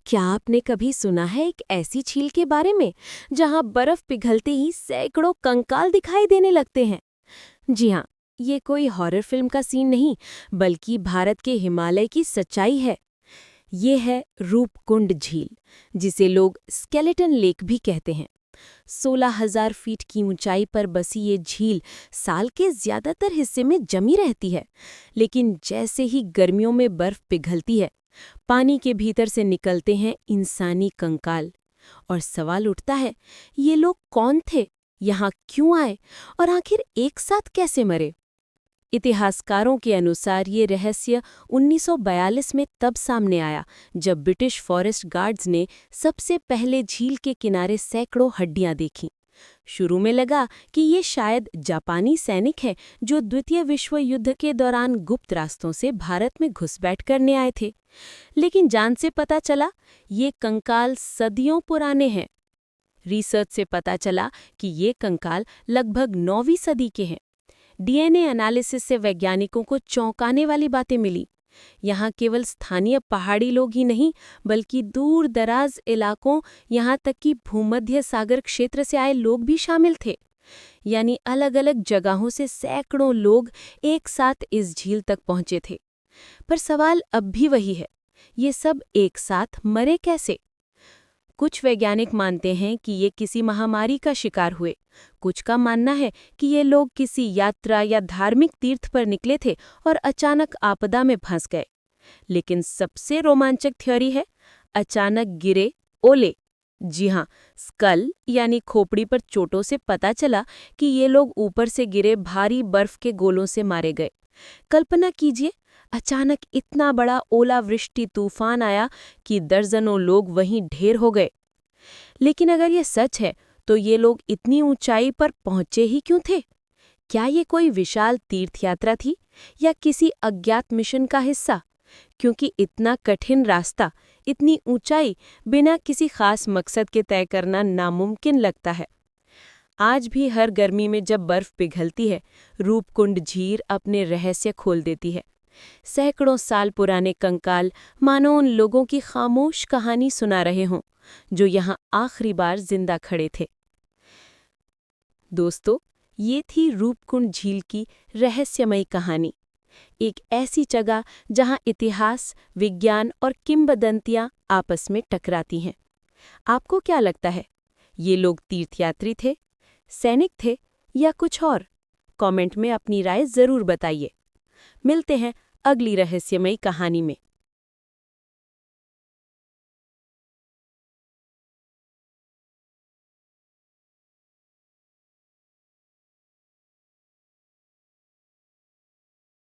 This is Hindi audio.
क्या आपने कभी सुना है एक ऐसी झील के बारे में जहां बर्फ पिघलते ही सैकड़ों कंकाल दिखाई देने लगते हैं? जी हाँ, ये कोई हॉरर फिल्म का सीन नहीं, बल्कि भारत के हिमालय की सच्चाई है। ये है रूपकुंड झील, जिसे लोग स्केलेटन लेक भी कहते हैं। 16,000 फीट की ऊंचाई पर बसी ये झील साल के ज्यादातर हिस्से में जमी रहती है, लेकिन जैसे ही गर्मियों में बर्फ पिघलती है, पानी के भीतर से निकलते हैं इंसानी कंकाल। और सवाल उठता है, ये लोग कौन थे, यहाँ क्यों आए और आखिर एक साथ कैसे मरे? इतिहासकारों के अनुसार ये रहस्य 1942 में तब सामने आया जब ब्रिटिश फॉरेस्ट गार्ड्स ने सबसे पहले झील के किनारे सैकड़ों हड्डियां देखीं। शुरू में लगा कि ये शायद जापानी सैनिक हैं जो द्वितीय विश्व युद्ध के दौरान गुप्त रास्तों से भारत में घुसपैठ करने आए थे, लेकिन जान से पता चला ये कंकाल सदियों पुराने हैं। रिसर्च से पता चला कि ये कंकाल लगभग 9वीं सदी के हैं। डीएनए एनालिसिस से वैज्ञानिकों को चौंकाने वाली बातें मिली। यहाँ केवल स्थानीय पहाड़ी लोग ही नहीं, बल्कि दूर दराज इलाकों, यहाँ तक कि भूमध्य सागर क्षेत्र से आए लोग भी शामिल थे। यानी अलग अलग जगहों से सैकड़ों लोग एक साथ इस झील तक पहुंचे थे। पर सवाल अब भी वही है, ये सब एक साथ मरे कैसे? कुछ वैज्ञानिक मानते हैं कि ये किसी महामारी का शिकार हुए। कुछ का मानना है कि ये लोग किसी यात्रा या धार्मिक तीर्थ पर निकले थे और अचानक आपदा में फंस गए। लेकिन सबसे रोमांचक थ्योरी है अचानक गिरे ओले। जी हाँ, स्कल यानी खोपड़ी पर चोटों से पता चला कि ये लोग ऊपर से गिरे भारी बर्फ के गोलों से मारे गए। कल्पना कीजिए, अचानक इतना बड़ा ओलावृष्टि तूफान आया कि दर्जनों लोग वहीं ढेर हो गए। लेकिन अगर ये सच है, तो ये लोग इतनी ऊंचाई पर पहुंचे ही क्यों थे? क्या ये कोई विशाल तीर्थ यात्रा थी या किसी अज्ञात मिशन का हिस्सा? क्योंकि इतना कठिन रास्ता, इतनी ऊंचाई बिना किसी खास मकसद के तय करना नामुमकिन लगता है। आज भी हर गर्मी में जब बर्फ पिघलती है, रूपकुंड झील अपने रहस्य खोल देती है। सैकड़ों साल पुराने कंकाल मानो उन लोगों की खामोश कहानी सुना रहे हों जो यहाँ आखिरी बार जिंदा खड़े थे। दोस्तों, ये थी रूपकुंड झील की रहस्यमयी कहानी। एक ऐसी जगह जहाँ इतिहास, विज्ञान और किंवदंतियां आपस में टकराती हैं। आपको क्या लगता है, ये लोग तीर्थयात्री थे, सैनिक थे या कुछ और? कमेंट में अपनी राय जरूर बताइए। मिलते हैं अगली रहस्यमयी कहानी में।